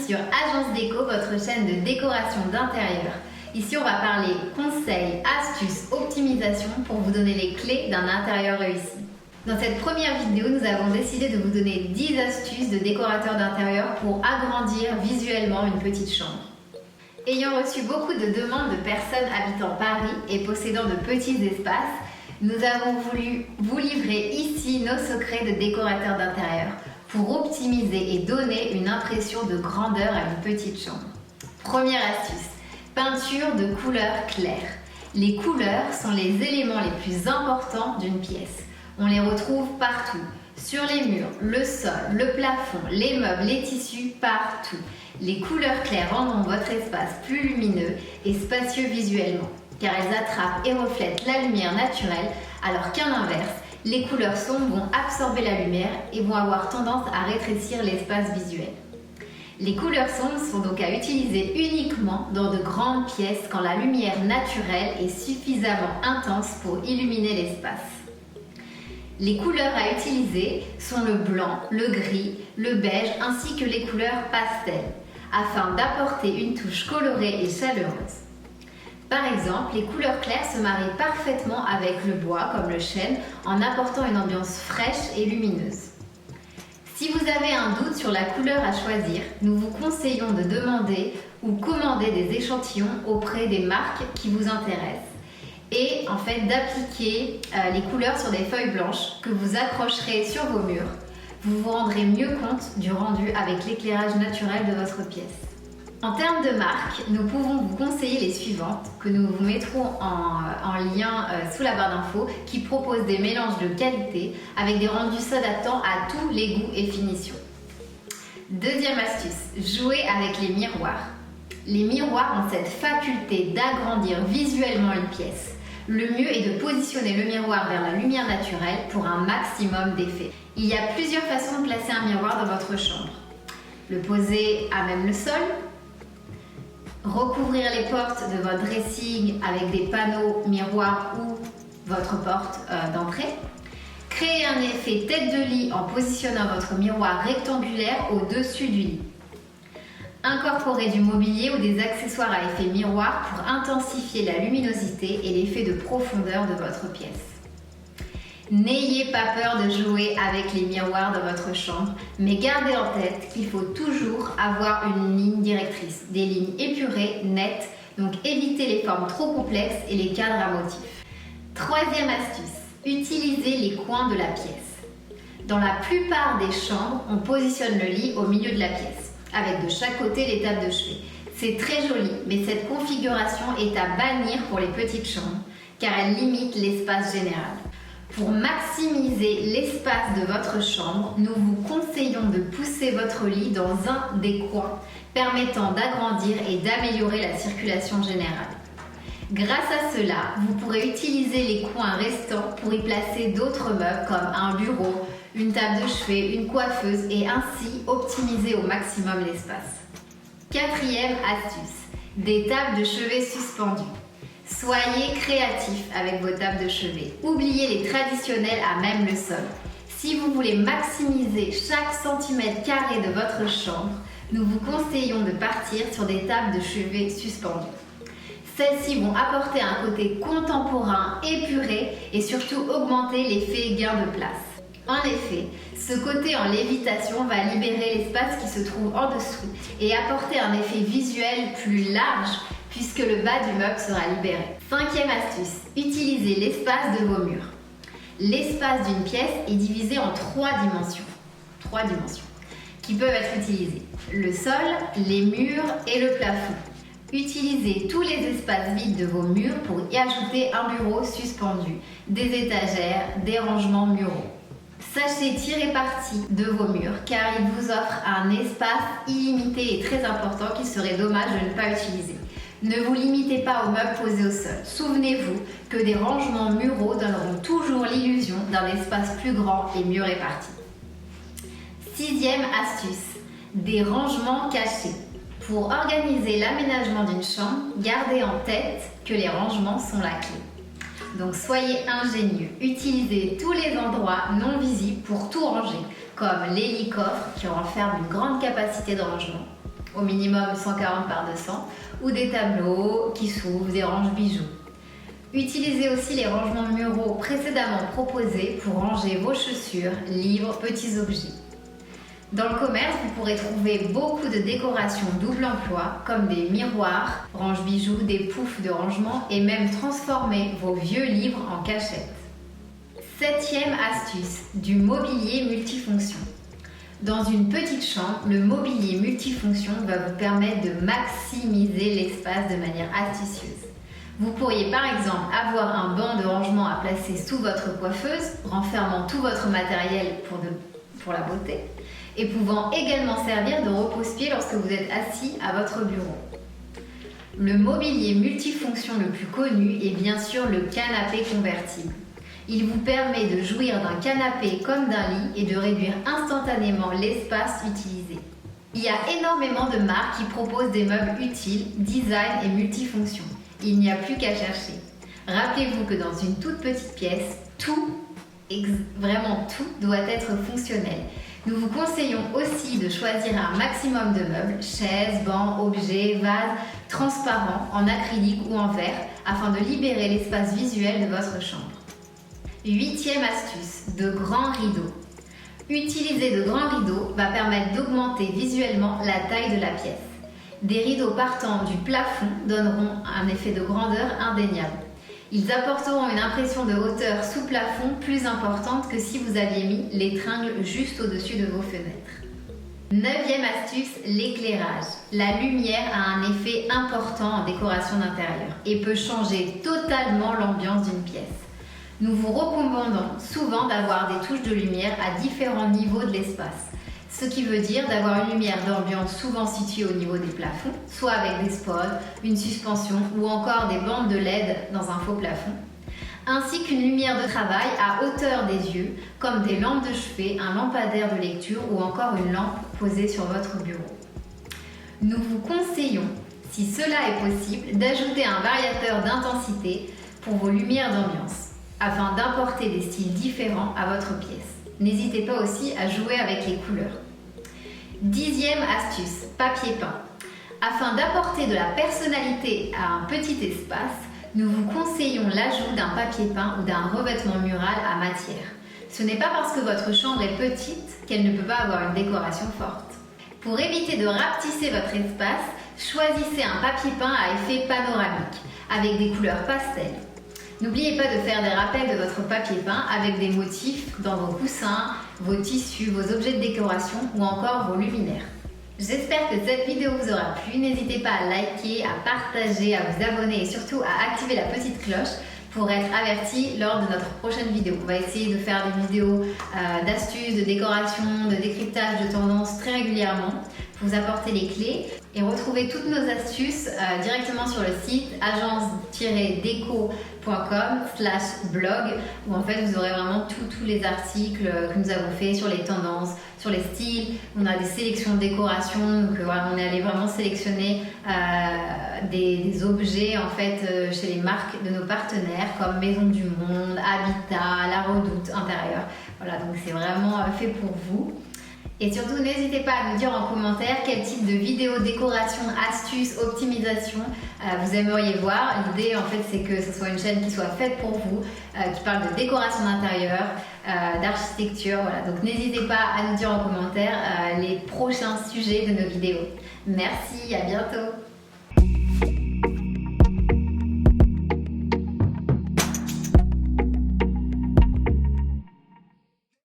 sur Agence Déco, votre chaîne de décoration d'intérieur. Ici, on va parler conseils, astuces, optimisation pour vous donner les clés d'un intérieur réussi. Dans cette première vidéo, nous avons décidé de vous donner 10 astuces de décorateurs d'intérieur pour agrandir visuellement une petite chambre. Ayant reçu beaucoup de demandes de personnes habitant Paris et possédant de petits espaces, nous avons voulu vous livrer ici nos secrets de décorateurs d'intérieur pour optimiser et donner une impression de grandeur à une petite chambre. Première astuce, peinture de couleurs claires. Les couleurs sont les éléments les plus importants d'une pièce. On les retrouve partout, sur les murs, le sol, le plafond, les meubles, les tissus, partout. Les couleurs claires rendront votre espace plus lumineux et spacieux visuellement, car elles attrapent et reflètent la lumière naturelle, alors qu'à l'inverse, les couleurs sombres vont absorber la lumière et vont avoir tendance à rétrécir l'espace visuel. Les couleurs sombres sont donc à utiliser uniquement dans de grandes pièces quand la lumière naturelle est suffisamment intense pour illuminer l'espace. Les couleurs à utiliser sont le blanc, le gris, le beige ainsi que les couleurs pastel, afin d'apporter une touche colorée et chaleureuse. Par exemple, les couleurs claires se marient parfaitement avec le bois comme le chêne en apportant une ambiance fraîche et lumineuse. Si vous avez un doute sur la couleur à choisir, nous vous conseillons de demander ou commander des échantillons auprès des marques qui vous intéressent et en fait d'appliquer les couleurs sur des feuilles blanches que vous accrocherez sur vos murs. Vous vous rendrez mieux compte du rendu avec l'éclairage naturel de votre pièce. En termes de marque, nous pouvons vous conseiller les suivantes que nous vous mettrons en lien sous la barre d'infos qui proposent des mélanges de qualité avec des rendus s'adaptant à tous les goûts et finitions. Deuxième astuce, jouer avec les miroirs. Les miroirs ont cette faculté d'agrandir visuellement une pièce. Le mieux est de positionner le miroir vers la lumière naturelle pour un maximum d'effet. Il y a plusieurs façons de placer un miroir dans votre chambre. Le poser à même le sol, recouvrir les portes de votre dressing avec des panneaux miroirs ou votre porte d'entrée. Créer un effet tête de lit en positionnant votre miroir rectangulaire au-dessus du lit. Incorporer du mobilier ou des accessoires à effet miroir pour intensifier la luminosité et l'effet de profondeur de votre pièce. N'ayez pas peur de jouer avec les miroirs dans votre chambre, mais gardez en tête qu'il faut toujours avoir une ligne directrice, des lignes épurées, nettes, donc évitez les formes trop complexes et les cadres à motifs. Troisième astuce, utilisez les coins de la pièce. Dans la plupart des chambres, on positionne le lit au milieu de la pièce, avec de chaque côté les tables de chevet. C'est très joli, mais cette configuration est à bannir pour les petites chambres, car elle limite l'espace général. Pour maximiser l'espace de votre chambre, nous vous conseillons de pousser votre lit dans un des coins, permettant d'agrandir et d'améliorer la circulation générale. Grâce à cela, vous pourrez utiliser les coins restants pour y placer d'autres meubles comme un bureau, une table de chevet, une coiffeuse et ainsi optimiser au maximum l'espace. Quatrième astuce, des tables de chevet suspendues. Soyez créatifs avec vos tables de chevet. Oubliez les traditionnelles à même le sol. Si vous voulez maximiser chaque centimètre carré de votre chambre, nous vous conseillons de partir sur des tables de chevet suspendues. Celles-ci vont apporter un côté contemporain, épuré et surtout augmenter l'effet gain de place. En effet, ce côté en lévitation va libérer l'espace qui se trouve en dessous et apporter un effet visuel plus large puisque le bas du meuble sera libéré. Cinquième astuce, utilisez l'espace de vos murs. L'espace d'une pièce est divisé en trois dimensions qui peuvent être utilisées. Le sol, les murs et le plafond. Utilisez tous les espaces vides de vos murs pour y ajouter un bureau suspendu, des étagères, des rangements muraux. Sachez tirer parti de vos murs car ils vous offrent un espace illimité et très important qu'il serait dommage de ne pas utiliser. Ne vous limitez pas aux meubles posés au sol. Souvenez-vous que des rangements muraux donneront toujours l'illusion d'un espace plus grand et mieux réparti. Sixième astuce, des rangements cachés. Pour organiser l'aménagement d'une chambre, gardez en tête que les rangements sont la clé. Donc soyez ingénieux, utilisez tous les endroits non visibles pour tout ranger, comme les lits-coffres qui renferment une grande capacité de rangement, au minimum 140 par 200, ou des tableaux qui s'ouvrent, des ranges bijoux. Utilisez aussi les rangements muraux précédemment proposés pour ranger vos chaussures, livres, petits objets. Dans le commerce, vous pourrez trouver beaucoup de décorations double emploi, comme des miroirs, range-bijoux, des poufs de rangement et même transformer vos vieux livres en cachette. 7e astuce, du mobilier multifonction. Dans une petite chambre, le mobilier multifonction va vous permettre de maximiser l'espace de manière astucieuse. Vous pourriez par exemple avoir un banc de rangement à placer sous votre coiffeuse, renfermant tout votre matériel pour la beauté, et pouvant également servir de repose-pied lorsque vous êtes assis à votre bureau. Le mobilier multifonction le plus connu est bien sûr le canapé convertible. Il vous permet de jouir d'un canapé comme d'un lit et de réduire instantanément l'espace utilisé. Il y a énormément de marques qui proposent des meubles utiles, design et multifonctions. Il n'y a plus qu'à chercher. Rappelez-vous que dans une toute petite pièce, vraiment tout, doit être fonctionnel. Nous vous conseillons aussi de choisir un maximum de meubles, chaises, bancs, objets, vases, transparents, en acrylique ou en verre, afin de libérer l'espace visuel de votre chambre. 8e astuce, de grands rideaux. Utiliser de grands rideaux va permettre d'augmenter visuellement la taille de la pièce. Des rideaux partant du plafond donneront un effet de grandeur indéniable. Ils apporteront une impression de hauteur sous plafond plus importante que si vous aviez mis les tringles juste au-dessus de vos fenêtres. 9e astuce, l'éclairage. La lumière a un effet important en décoration d'intérieur et peut changer totalement l'ambiance d'une pièce. Nous vous recommandons souvent d'avoir des touches de lumière à différents niveaux de l'espace, ce qui veut dire d'avoir une lumière d'ambiance souvent située au niveau des plafonds, soit avec des spots, une suspension ou encore des bandes de LED dans un faux plafond, ainsi qu'une lumière de travail à hauteur des yeux, comme des lampes de chevet, un lampadaire de lecture ou encore une lampe posée sur votre bureau. Nous vous conseillons, si cela est possible, d'ajouter un variateur d'intensité pour vos lumières d'ambiance, afin d'apporter des styles différents à votre pièce. N'hésitez pas aussi à jouer avec les couleurs. 10e astuce, papier peint. Afin d'apporter de la personnalité à un petit espace, nous vous conseillons l'ajout d'un papier peint ou d'un revêtement mural à matière. Ce n'est pas parce que votre chambre est petite qu'elle ne peut pas avoir une décoration forte. Pour éviter de rapetisser votre espace, choisissez un papier peint à effet panoramique, avec des couleurs pastel. N'oubliez pas de faire des rappels de votre papier peint avec des motifs dans vos coussins, vos tissus, vos objets de décoration ou encore vos luminaires. J'espère que cette vidéo vous aura plu. N'hésitez pas à liker, à partager, à vous abonner et surtout à activer la petite cloche pour être averti lors de notre prochaine vidéo. On va essayer de faire des vidéos d'astuces, de décoration, de décryptage de tendances très régulièrement pour vous apporter les clés et retrouver toutes nos astuces directement sur le site agence-déco.com/blog où en fait vous aurez vraiment tous les articles que nous avons fait sur les tendances, sur les styles. On a des sélections de décoration, donc voilà, on est allé vraiment sélectionner des objets en fait chez les marques de nos partenaires comme Maison du Monde, Habitat, La Redoute intérieure. Voilà, donc c'est vraiment fait pour vous. Et surtout, n'hésitez pas à nous dire en commentaire quel type de vidéo, décoration, astuces, optimisation vous aimeriez voir. L'idée, en fait, c'est que ce soit une chaîne qui soit faite pour vous, qui parle de décoration d'intérieur, d'architecture. Voilà. Donc, n'hésitez pas à nous dire en commentaire les prochains sujets de nos vidéos. Merci, à bientôt.